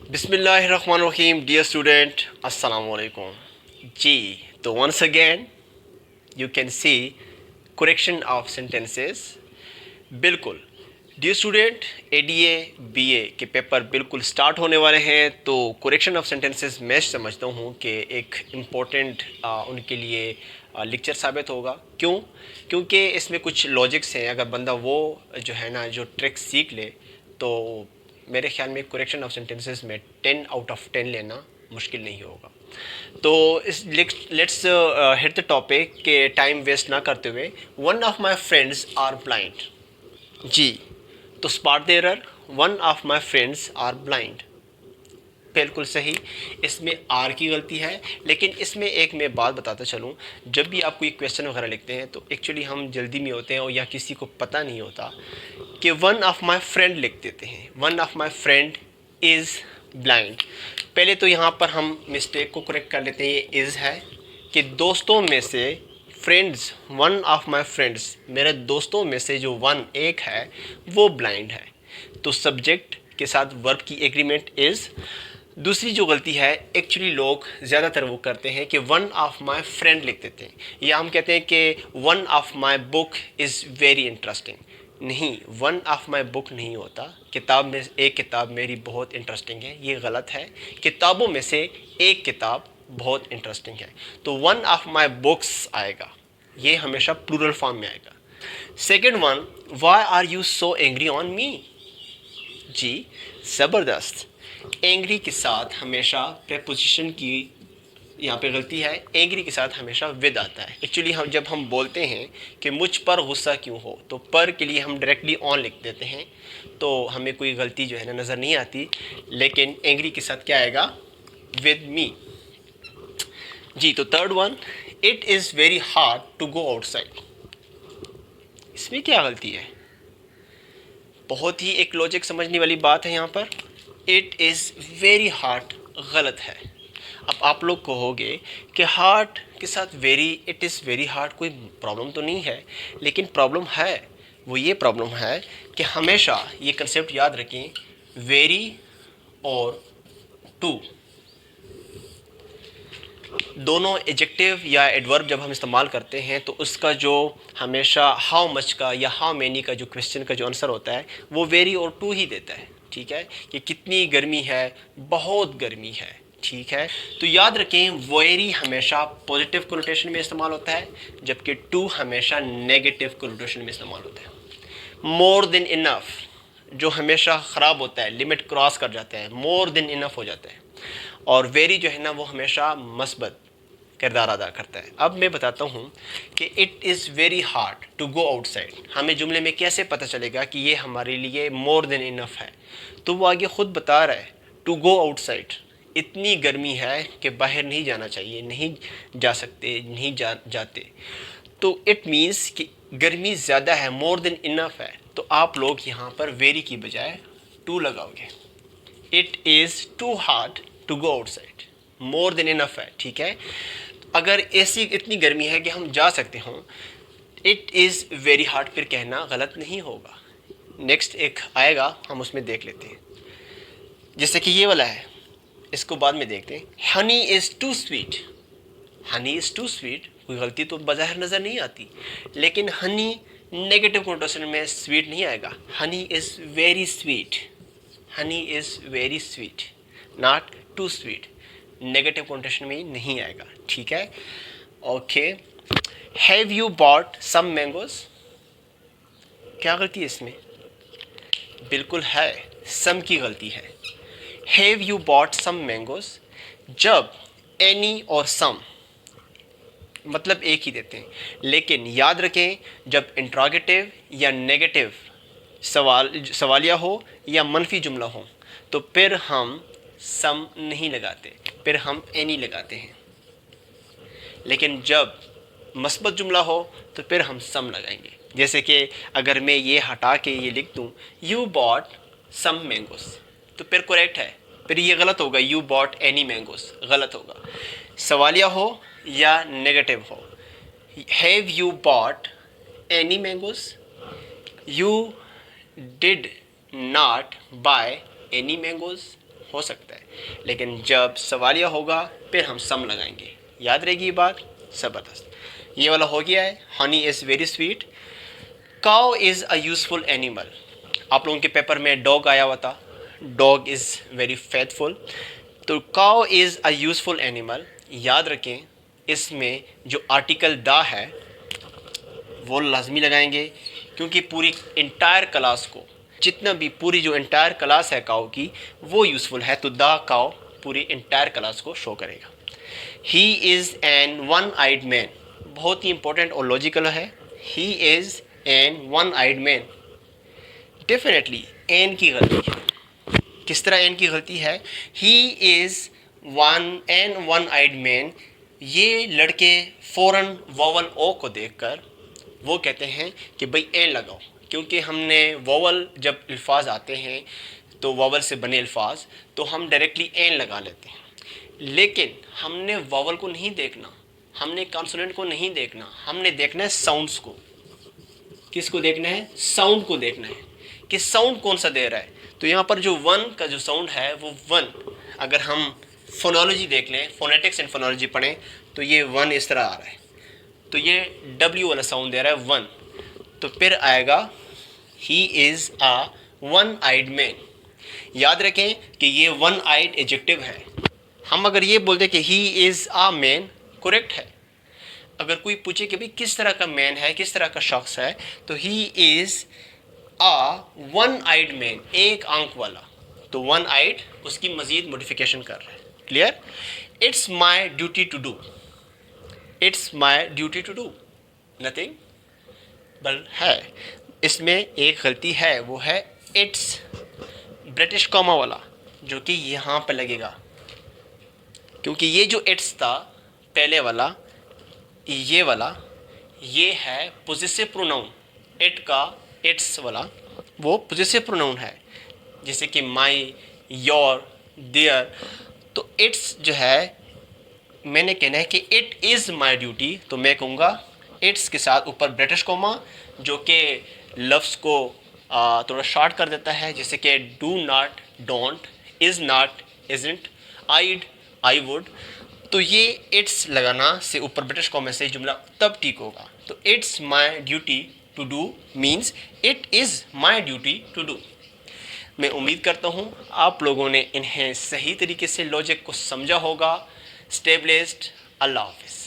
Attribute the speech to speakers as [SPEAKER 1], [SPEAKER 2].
[SPEAKER 1] बिस्मिल्लाहिर्रहमानिर्रहीम। Dear student, अस्सलाम वालेकुम जी। तो once again you can see correction of sentences. बिल्कुल डियर स्टूडेंट, एडीए बीए के पेपर बिल्कुल स्टार्ट होने वाले हैं, तो करेक्शन ऑफ सेंटेंसेस मैं समझता हूँ कि एक इम्पोर्टेंट उनके लिए लेक्चर साबित होगा। क्यों? क्योंकि इसमें कुछ लॉजिक्स हैं। अगर बंदा वो जो है ना जो ट्रिक सीख ले तो मेरे ख्याल में करेक्शन ऑफ सेंटेंसेस में 10 आउट ऑफ 10 लेना मुश्किल नहीं होगा। तो इस लेट्स हिट द टॉपिक के टाइम वेस्ट ना करते हुए। One of my friends are blind. जी, तो spot the error. One of my friends are blind, बिल्कुल सही। इसमें आर की गलती है, लेकिन इसमें एक मैं बात बताता चलूँ। जब भी आप कोई क्वेश्चन वगैरह लिखते हैं तो एक्चुअली हम जल्दी में होते हैं और या किसी को पता नहीं होता कि वन ऑफ माई फ्रेंड लिख देते हैं। One of my friend is blind. पहले तो यहाँ पर हम मिस्टेक को करेक्ट कर लेते हैं। ये इज़ है कि दोस्तों में से friends, one of my friends, मेरे दोस्तों में से जो वन एक है वो ब्लाइंड है। तो सब्जेक्ट के साथ वर्ब की एग्रीमेंट इज़। दूसरी जो गलती है, एक्चुअली लोग ज़्यादातर वो करते हैं कि वन ऑफ माई फ्रेंड लिख देते हैं, या हम कहते हैं कि one of my book is very interesting. नहीं, वन ऑफ माई बुक नहीं होता। किताब में एक किताब मेरी बहुत इंटरेस्टिंग है, ये गलत है। किताबों में से एक किताब बहुत इंटरेस्टिंग है, तो वन ऑफ माई बुक्स आएगा, ये हमेशा प्लूरल फॉर्म में आएगा। Second one, why are you so angry on me. जी, ज़बरदस्त। एंग्री के साथ हमेशा प्रेपोजिशन की यहाँ पे गलती है। एंग्री के साथ हमेशा विद आता है। एक्चुअली हम जब हम बोलते हैं कि मुझ पर गुस्सा क्यों हो, तो पर के लिए हम डायरेक्टली ऑन लिख देते हैं, तो हमें कोई गलती जो है ना नज़र नहीं आती। लेकिन एंग्री के साथ क्या आएगा? With me. जी, तो third one, it is very hard to go outside. इसमें क्या गलती है? बहुत ही एक लॉजिक समझने वाली बात है यहाँ पर। इट इज़ वेरी हार्ड गलत है। अब आप लोग कहोगे कि हार्ड के साथ very, it is very hard, कोई प्रॉब्लम तो नहीं है। लेकिन प्रॉब्लम है, वो ये प्रॉब्लम है कि हमेशा ये कंसेप्ट याद रखें, वेरी और टू दोनों एडजेक्टिव या एडवर्ब जब हम इस्तेमाल करते हैं तो उसका जो हमेशा हाउ मच का या हाउ मैनी का जो क्वेश्चन का जो आंसर होता है वो वेरी और टू ही देता है। ठीक है, कि कितनी गर्मी है, बहुत गर्मी है। ठीक है, तो याद रखें वेरी हमेशा पॉजिटिव कोनोटेशन में इस्तेमाल होता है, जबकि टू हमेशा नेगेटिव कोनोटेशन में इस्तेमाल होता है। मोर देन इनफ जो हमेशा ख़राब होता है, लिमिट क्रॉस कर जाता है, मोर देन इनफ हो जाता है। और वेरी जो है ना वो हमेशा मस्बत किरदार अदा करता है। अब मैं बताता हूँ कि it is very hard to go outside हमें जुमले में कैसे पता चलेगा कि ये हमारे लिए मोर देन इनफ है। तो वो आगे ख़ुद बता रहा है, टू गो आउटसाइड, इतनी गर्मी है कि बाहर नहीं जाना चाहिए, नहीं जा सकते, नहीं जाते। तो इट मीन्स कि गर्मी ज़्यादा है, मोर देन इनफ है। तो आप लोग यहाँ पर वेरी की बजाय टू लगाओगे। It is too hard to go outside, more than enough है। ठीक है, अगर ऐसी इतनी गर्मी है कि हम जा सकते हों, इट इज़ वेरी हार्ड फिर कहना गलत नहीं होगा। नेक्स्ट एक आएगा, हम उसमें देख लेते हैं। जैसे कि ये वाला है, इसको बाद में देखते हैं। Honey is too sweet. Honey is too sweet, कोई गलती तो बाज़ाहिर नज़र नहीं आती, लेकिन हनी नेगेटिव कोनोटेशन में स्वीट नहीं आएगा। Honey is very sweet, honey is very sweet, not too sweet, negative connotation में नहीं आएगा। ठीक है, okay. Have you bought some mangoes, क्या गलती है इसमें? बिल्कुल है, सम की गलती है। Have you bought some mangoes, जब एनी और सम मतलब एक ही देते हैं, लेकिन याद रखें जब इंट्रोगेटिव या नेगेटिव सवालिया हो या मनफी जुमला हो तो फिर हम सम नहीं लगाते, फिर हम एनी लगाते हैं। लेकिन जब मस्बत जुमला हो तो फिर हम सम लगाएंगे। जैसे कि अगर मैं ये हटा के ये लिख दूँ, यू बॉट सम मैंगोस, तो फिर करेक्ट है। फिर ये गलत होगा, यू बॉट एनी मैंगोस, गलत होगा। सवालिया हो या नेगेटिव हो, have you bot any mangoes, you did not by any mangoes, हो सकता है, लेकिन जब सवालिया होगा फिर हम सम लगाएंगे। याद रहेगी ये बात? ज़बरदस्त। ये वाला हो गया है, Honey is very sweet. Cow is a useful animal. आप लोगों के पेपर में डॉग आया हुआ था, डॉग इज़ वेरी फेथफुल। तो cow is a useful animal, याद रखें इसमें जो आर्टिकल द है वो लाजमी लगाएंगे, क्योंकि पूरी इंटायर क्लास को, जितना भी पूरी जो इंटायर क्लास है काउ की वो यूज़फुल है, तो द काउ पूरी इंटायर क्लास को शो करेगा। He is an one eyed man, बहुत ही इंपॉर्टेंट और लॉजिकल है। He is an one eyed man, definitely an की गलती है। किस तरह एन की गलती है? He is one eyed man, ये लड़के फ़ौरन वोवल ओ को देखकर वो कहते हैं कि भाई एन लगाओ, क्योंकि हमने वोवल जब अल्फाज आते हैं तो वोवल से बने अल्फाज तो हम डायरेक्टली एन लगा लेते हैं, लेकिन हमने वोवल को नहीं देखना, हमने कॉन्सोनेंट को नहीं देखना, हमने देखना है साउंड्स को। किसको देखना है? साउंड को देखना है कि साउंड कौन सा दे रहा है। तो यहाँ पर जो वन का जो साउंड है वो वन, अगर हम फोनोलॉजी देख लें, फोनेटिक्स एंड फोनोलॉजी पढ़ें, तो ये वन इस तरह आ रहा है, तो ये डब्ल्यू वाला साउंड दे रहा है वन, तो फिर आएगा he is a one eyed man. याद रखें कि ये वन आइड एडजेक्टिव है। हम अगर ये बोल दें कि ही इज़ अ मैन, करेक्ट है। अगर कोई पूछे कि भाई किस तरह का मैन है, किस तरह का शख्स है, तो he is a one eyed man, एक आंख वाला, तो वन आइड उसकी मज़ीद मॉडिफिकेशन कर रहे हैं। Clear? It's my duty to do, it's my duty to do nothing, बल है इसमें एक गलती है, वो है इट्स ब्रिटिश कॉमा वाला, जो कि यहाँ पर लगेगा, क्योंकि ये जो इट्स था पहले वाला, ये वाला, ये है पोजेसिव प्रोनाउन। इट का इट्स वाला वो पोजेसिव प्रोनाउन है, जैसे कि माई, योर, देयर। तो इट्स जो है, मैंने कहना है कि इट इज़ माई ड्यूटी, तो मैं कहूँगा इट्स के साथ ऊपर ब्रिटिश कोमा, जो कि लफ्ज़ को थोड़ा शॉर्ट कर देता है, जैसे कि do not, don't, is not, isn't, I'd, I would. तो ये इट्स लगाना से ऊपर ब्रिटिश कॉमा से जुमला तब ठीक होगा। तो it's my duty to do means it is my duty to do. मैं उम्मीद करता हूँ आप लोगों ने इन्हें सही तरीके से लॉजिक को समझा होगा। Stay blessed. अल्लाह हाफ़िज़।